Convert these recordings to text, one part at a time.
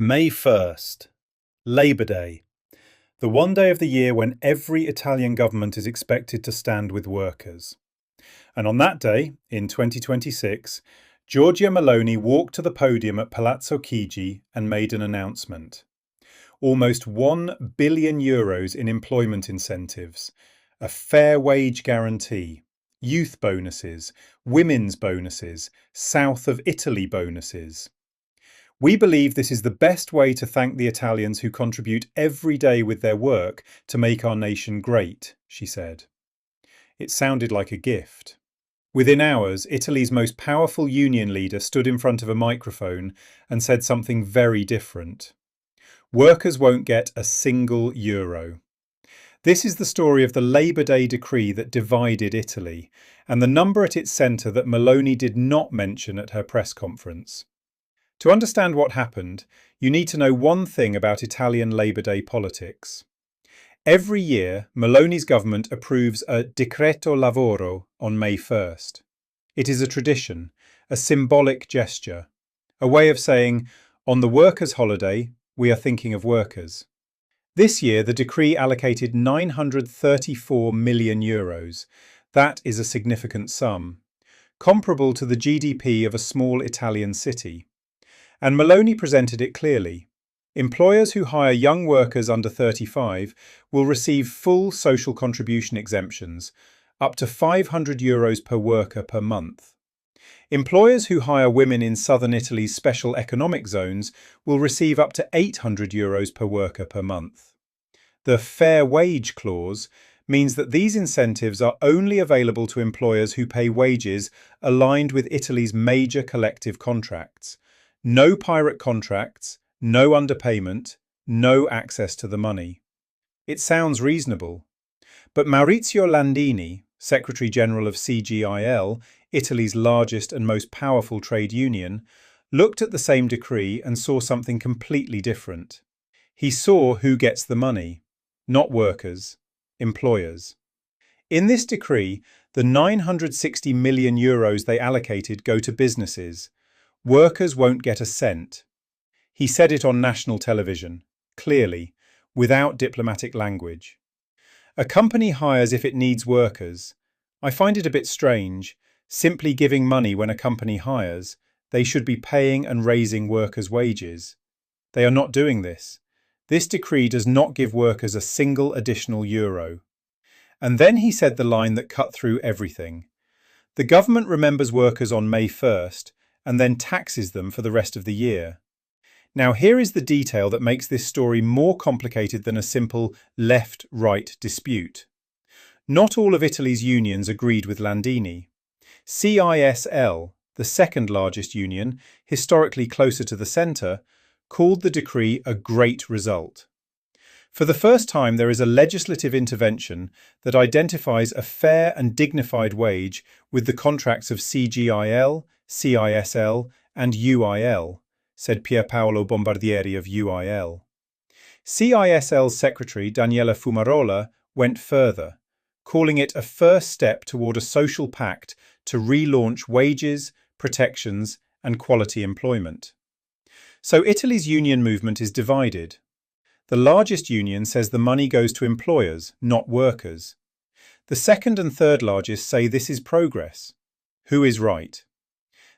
May 1st, Labour Day, the one day of the year when every Italian government is expected to stand with workers. And on that day, in 2026, Giorgia Meloni walked to the podium at Palazzo Chigi and made an announcement. Almost €1 billion in employment incentives, a fair wage guarantee, youth bonuses, women's bonuses, South of Italy bonuses. We believe this is the best way to thank the Italians who contribute every day with their work to make our nation great, she said. It sounded like a gift. Within hours, Italy's most powerful union leader stood in front of a microphone and said something very different. Workers won't get a single euro. This is the story of the Labour Day decree that divided Italy, and the number at its centre that Meloni did not mention at her press conference. To understand what happened, you need to know one thing about Italian Labour Day politics. Every year, Meloni's government approves a decreto lavoro on May 1st. It is a tradition, a symbolic gesture, a way of saying, on the workers' holiday, we are thinking of workers. This year, the decree allocated €934 million. That is a significant sum, comparable to the GDP of a small Italian city. And Meloni presented it clearly. Employers who hire young workers under 35 will receive full social contribution exemptions, up to €500 per worker per month. Employers who hire women in southern Italy's special economic zones will receive up to €800 per worker per month. The fair wage clause means that these incentives are only available to employers who pay wages aligned with Italy's major collective contracts. No pirate contracts, no underpayment, no access to the money. It sounds reasonable. But Maurizio Landini, Secretary General of CGIL, Italy's largest and most powerful trade union, looked at the same decree and saw something completely different. He saw who gets the money, not workers, employers. In this decree, the €960 million they allocated go to businesses. Workers won't get a cent. He said it on national television, clearly, without diplomatic language. A company hires if it needs workers. I find it a bit strange, simply giving money when a company hires. They should be paying and raising workers' wages. They are not doing this. This decree does not give workers a single additional euro. And then he said the line that cut through everything. The government remembers workers on May 1st, and then taxes them for the rest of the year. Now here is the detail that makes this story more complicated than a simple left-right dispute. Not all of Italy's unions agreed with Landini. CISL, the second largest union, historically closer to the centre, called the decree a great result. For the first time, there is a legislative intervention that identifies a fair and dignified wage with the contracts of CGIL, CISL and UIL, said Pierpaolo Bombardieri of UIL. CISL's secretary, Daniela Fumarola, went further, calling it a first step toward a social pact to relaunch wages, protections and quality employment. So Italy's union movement is divided. The largest union says the money goes to employers, not workers. The second and third largest say this is progress. Who is right?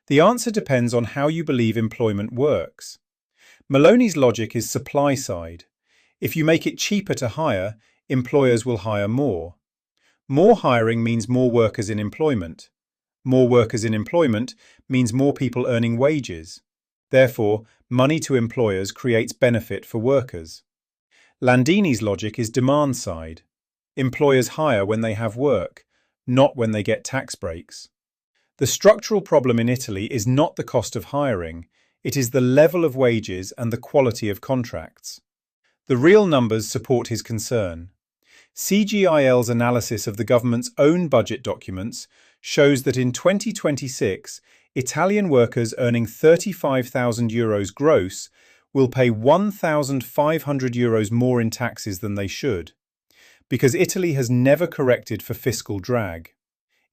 The answer depends on how you believe employment works. Meloni's logic is supply side. If you make it cheaper to hire, employers will hire more. More hiring means more workers in employment. More workers in employment means more people earning wages. Therefore, money to employers creates benefit for workers. Landini's logic is demand side. Employers hire when they have work, not when they get tax breaks. The structural problem in Italy is not the cost of hiring, it is the level of wages and the quality of contracts. The real numbers support his concern. CGIL's analysis of the government's own budget documents shows that in 2026, Italian workers earning €35,000 gross will pay €1,500 more in taxes than they should, because Italy has never corrected for fiscal drag.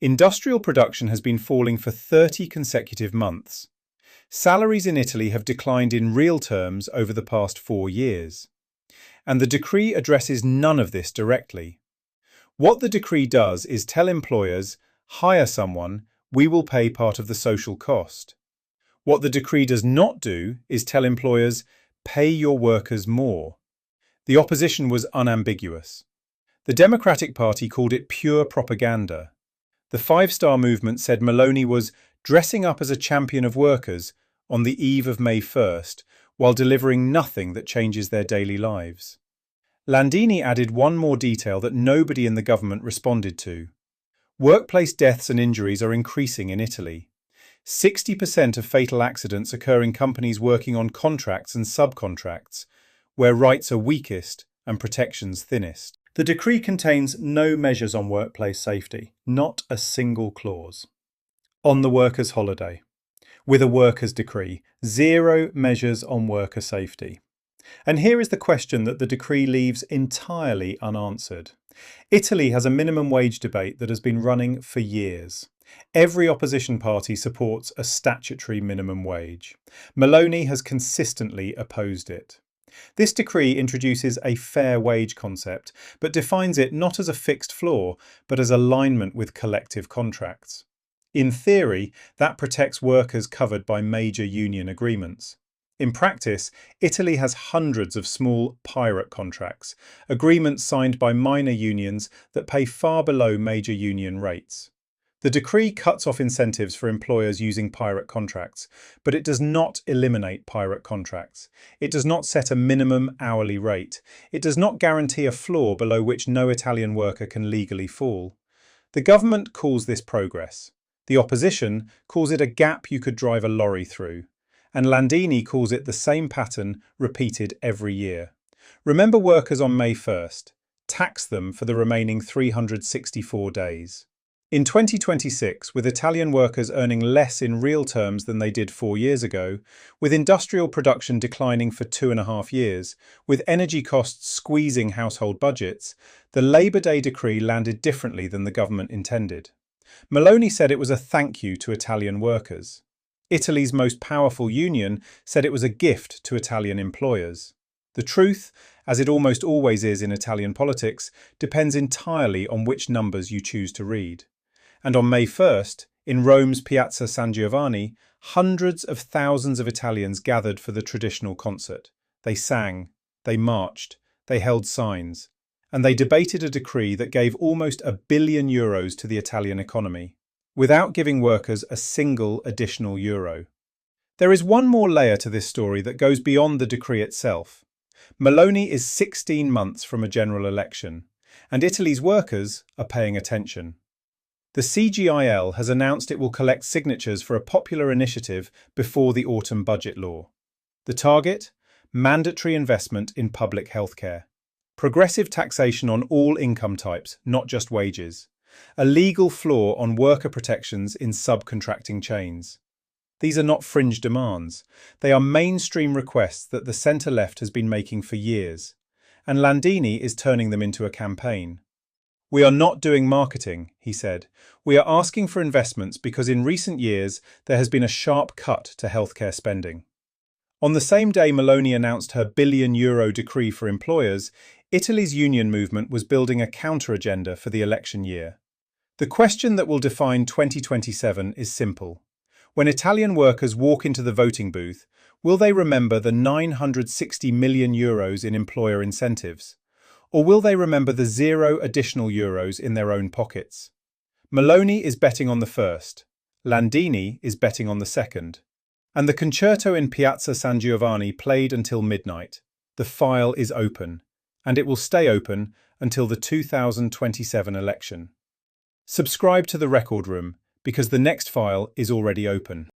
Industrial production has been falling for 30 consecutive months. Salaries in Italy have declined in real terms over the past 4 years, and the decree addresses none of this directly. What the decree does is tell employers, hire someone, we will pay part of the social cost. What the decree does not do is tell employers, pay your workers more. The opposition was unambiguous. The Democratic Party called it pure propaganda. The Five Star Movement said Meloni was dressing up as a champion of workers on the eve of May 1st, while delivering nothing that changes their daily lives. Landini added one more detail that nobody in the government responded to. Workplace deaths and injuries are increasing in Italy. 60% of fatal accidents occur in companies working on contracts and subcontracts, where rights are weakest and protections thinnest. The decree contains no measures on workplace safety, not a single clause. On the workers' holiday. With a workers' decree, 0 measures on worker safety. And here is the question that the decree leaves entirely unanswered. Italy has a minimum wage debate that has been running for years. Every opposition party supports a statutory minimum wage. Meloni has consistently opposed it. This decree introduces a fair wage concept, but defines it not as a fixed floor, but as alignment with collective contracts. In theory, that protects workers covered by major union agreements. In practice, Italy has hundreds of small pirate contracts, agreements signed by minor unions that pay far below major union rates. The decree cuts off incentives for employers using pirate contracts, but it does not eliminate pirate contracts. It does not set a minimum hourly rate. It does not guarantee a floor below which no Italian worker can legally fall. The government calls this progress. The opposition calls it a gap you could drive a lorry through. And Landini calls it the same pattern repeated every year. Remember workers on May 1st. Tax them for the remaining 364 days. In 2026, with Italian workers earning less in real terms than they did 4 years ago, with industrial production declining for 2.5 years, with energy costs squeezing household budgets, the Labour Day decree landed differently than the government intended. Meloni said it was a thank you to Italian workers. Italy's most powerful union said it was a gift to Italian employers. The truth, as it almost always is in Italian politics, depends entirely on which numbers you choose to read. And on May 1st, in Rome's Piazza San Giovanni, hundreds of thousands of Italians gathered for the traditional concert. They sang, they marched, they held signs, and they debated a decree that gave almost €1 billion to the Italian economy, without giving workers a single additional euro. There is one more layer to this story that goes beyond the decree itself. Meloni is 16 months from a general election, and Italy's workers are paying attention. The CGIL has announced it will collect signatures for a popular initiative before the autumn budget law. The target? Mandatory investment in public healthcare. Progressive taxation on all income types, not just wages. A legal floor on worker protections in subcontracting chains. These are not fringe demands. They are mainstream requests that the centre-left has been making for years, and Landini is turning them into a campaign. We are not doing marketing, he said. We are asking for investments because in recent years there has been a sharp cut to healthcare spending. On the same day Meloni announced her €1 billion decree for employers, Italy's union movement was building a counter-agenda for the election year. The question that will define 2027 is simple. When Italian workers walk into the voting booth, will they remember the €960 million in employer incentives? Or will they remember the 0 additional euros in their own pockets? Meloni is betting on the first. Landini is betting on the second. And the concerto in Piazza San Giovanni played until midnight. The file is open, and it will stay open until the 2027 election. Subscribe to The Record Room, because the next file is already open.